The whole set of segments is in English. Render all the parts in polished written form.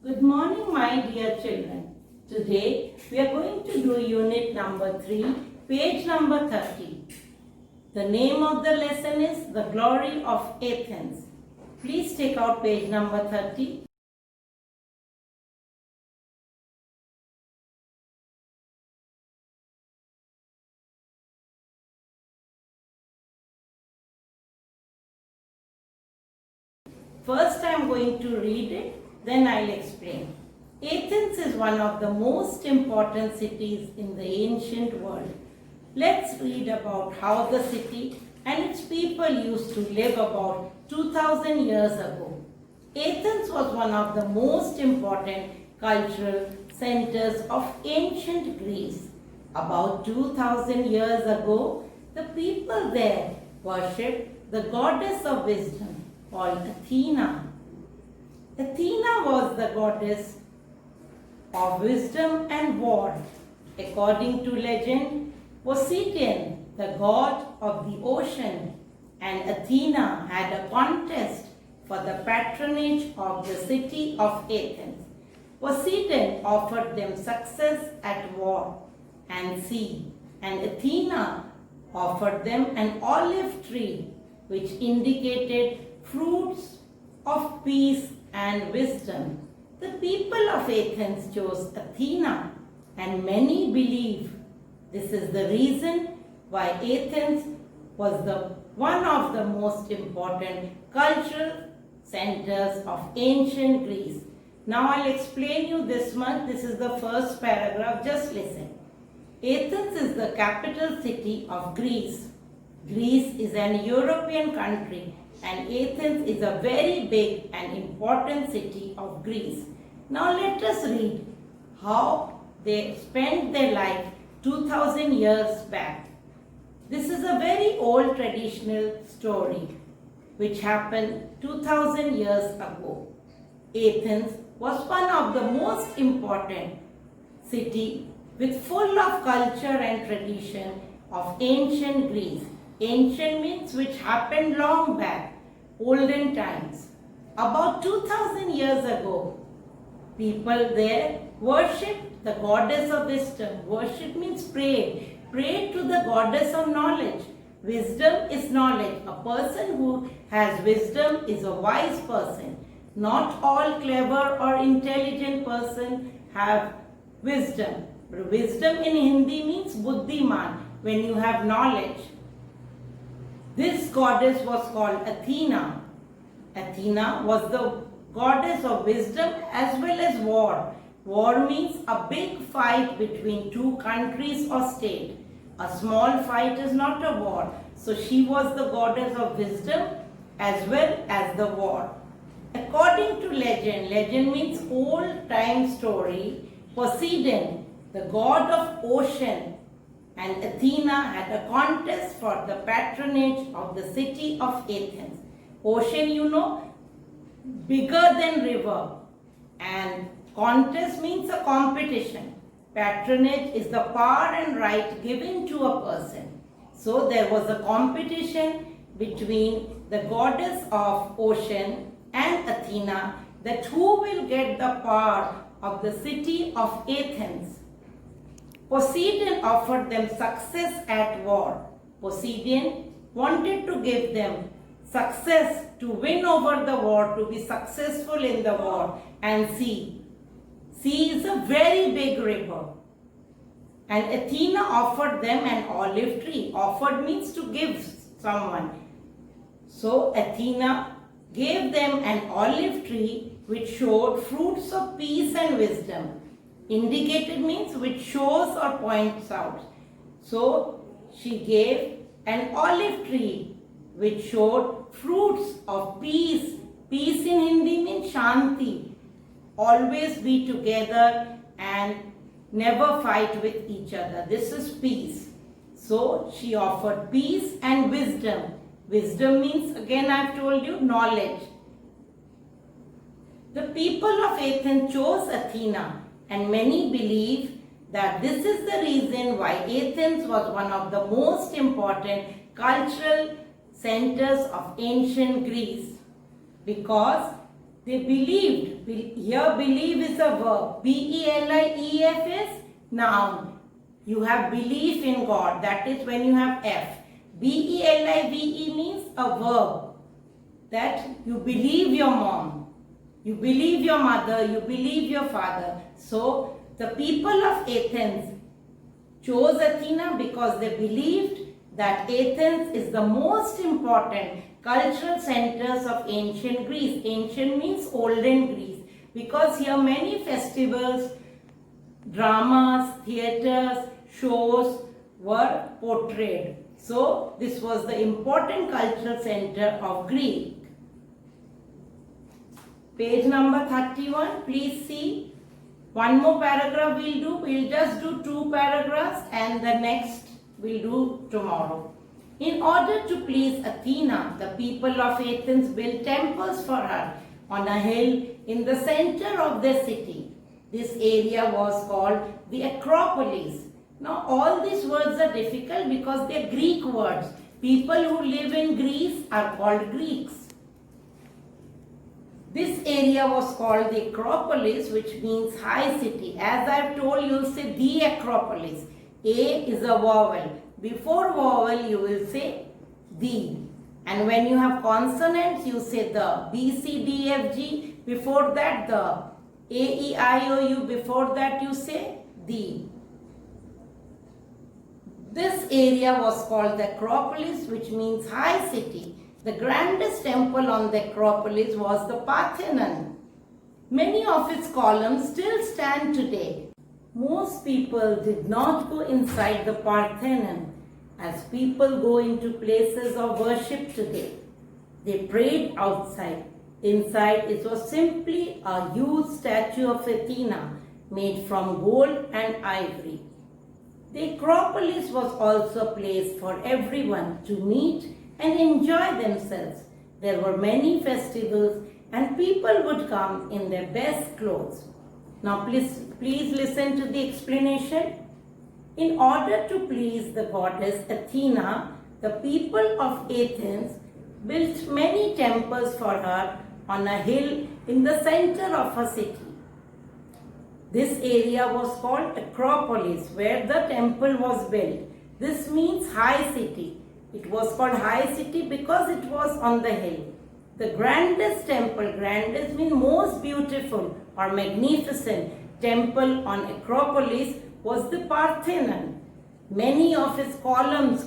Good morning, my dear children. Today we are going to do unit number 3, page number 30. The name of the lesson is The Glory of Athens. Please take out page number 30. First I am going to read it, then I'll explain. Athens is one of the most important cities in the ancient world. Let's read about how the city and its people used to live about 2000 years ago. Athens was one of the most important cultural centers of ancient Greece. About 2000 years ago, the people there worshipped the goddess of wisdom called Athena. Athena was the goddess of wisdom and war. According to legend, Poseidon, the god of the ocean, and Athena had a contest for the patronage of the city of Athens. Poseidon offered them success at war and sea, and Athena offered them an olive tree which indicated fruits of peace and wisdom. The people of Athens chose Athena, and many believe this is the reason why Athens was one of the most important cultural centers of ancient Greece. Now I'll explain you this much. This is the first paragraph. Just listen. Athens is the capital city of Greece. Greece is an European country, and Athens is a very big and important city of Greece. Now let us read how they spent their life 2000 years back. This is a very old traditional story which happened 2000 years ago. Athens was one of the most important city with full of culture and tradition of ancient Greece. Ancient means which happened long back, olden times. About 2000 years ago, people there worshipped the goddess of wisdom. Worship means prayed. Prayed to the goddess of knowledge. Wisdom is knowledge. A person who has wisdom is a wise person. Not all clever or intelligent person have wisdom. Wisdom in Hindi means buddhiman, when you have knowledge. This goddess was called Athena. Athena was the goddess of wisdom as well as war. War means a big fight between two countries or state. A small fight is not a war. So she was the goddess of wisdom as well as the war. According to legend, legend means old time story, Poseidon, the god of ocean, and Athena had a contest for the patronage of the city of Athens. Ocean, you know, bigger than river, and contest means a competition. Patronage is the power and right given to a person. So there was a competition between the goddess of ocean and Athena, that who will get the power of the city of Athens. Poseidon offered them success at war. Poseidon wanted to give them success to win over the war, to be successful in the war. And sea. Sea is a very big river. And Athena offered them an olive tree. Offered means to give someone. So Athena gave them an olive tree which showed fruits of peace and wisdom. Indicated means which shows or points out. So she gave an olive tree which showed fruits of peace. Peace in Hindi means Shanti. Always be together and never fight with each other. This is peace. So she offered peace and wisdom. Wisdom means, again I have told you, knowledge. The people of Athens chose Athena, and many believe that this is the reason why Athens was one of the most important cultural centers of ancient Greece. Because They believed. Here believe is a verb. B-E-L-I-E-F is noun. You have belief in God. That is when you have F. B-E-L-I-V-E means a verb. That you believe your mom. You believe your mother. You believe your father. So the people of Athens chose Athena because they believed that Athens is the most important cultural centers of ancient Greece. Ancient means olden Greece, because here many festivals, dramas, theatres, shows were portrayed. So this was the important cultural center of Greece. Page number 31, please see. One more paragraph we'll do. We'll just do 2 paragraphs and the next we'll do tomorrow. In order to please Athena, the people of Athens built temples for her on a hill in the center of their city. This area was called the Acropolis. Now all these words are difficult because they are Greek words. People who live in Greece are called Greeks. This area was called the Acropolis, which means high city. As I have told you, you'll say the Acropolis. A is a vowel. Before vowel, you will say the. And when you have consonants, you say the. B, C, D, F, G. Before that, the. A, E, I, O, U. Before that, you say the. This area was called the Acropolis, which means high city. The grandest temple on the Acropolis was the Parthenon. Many of its columns still stand today. Most people did not go inside the Parthenon as people go into places of worship today. They prayed outside. Inside it was simply a huge statue of Athena made from gold and ivory. The Acropolis was also a place for everyone to meet and enjoy themselves. There were many festivals and people would come in their best clothes. Now please listen to the explanation. In order to please the goddess Athena, the people of Athens built many temples for her on a hill in the center of her city. This area was called Acropolis, where the temple was built. This means high city. It was called high city because it was on the hill. The grandest temple, grandest means most beautiful or magnificent temple on Acropolis was the Parthenon. Many of its columns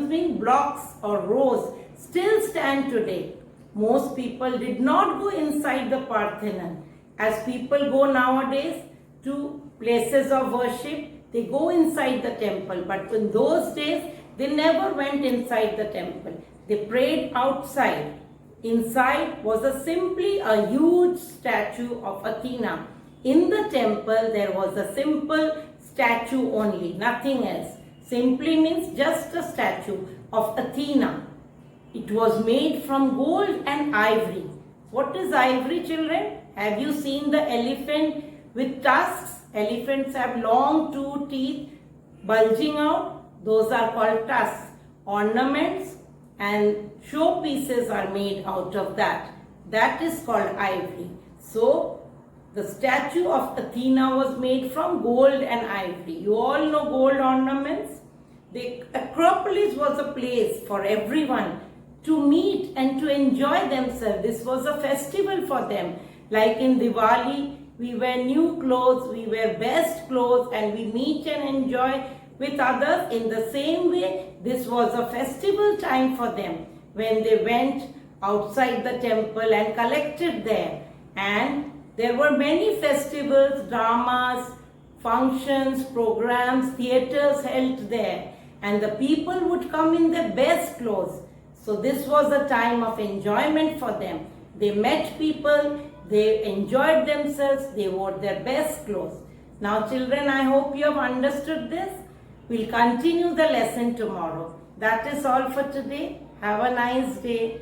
mean blocks or rows, still stand today. Most people did not go inside the Parthenon. As people go nowadays to places of worship, they go inside the temple. But in those days, they never went inside the temple. They prayed outside. Inside was simply a huge statue of Athena. In the temple, there was a simple statue only, nothing else. Simply means just a statue of Athena. It was made from gold and ivory. What is ivory, children? Have you seen the elephant with tusks? Elephants have long 2 teeth bulging out. Those are called tusks. Ornaments and showpieces are made out of that. That is called ivory. So, the statue of Athena was made from gold and ivory. You all know gold ornaments. The Acropolis was a place for everyone to meet and to enjoy themselves. This was a festival for them. Like in Diwali, we wear new clothes, we wear best clothes, and we meet and enjoy with others. In the same way, this was a festival time for them when they went outside the temple and collected there. And there were many festivals, dramas, functions, programs, theatres held there. And the people would come in their best clothes. So this was a time of enjoyment for them. They met people, they enjoyed themselves, they wore their best clothes. Now children, I hope you have understood this. We'll continue the lesson tomorrow. That is all for today. Have a nice day.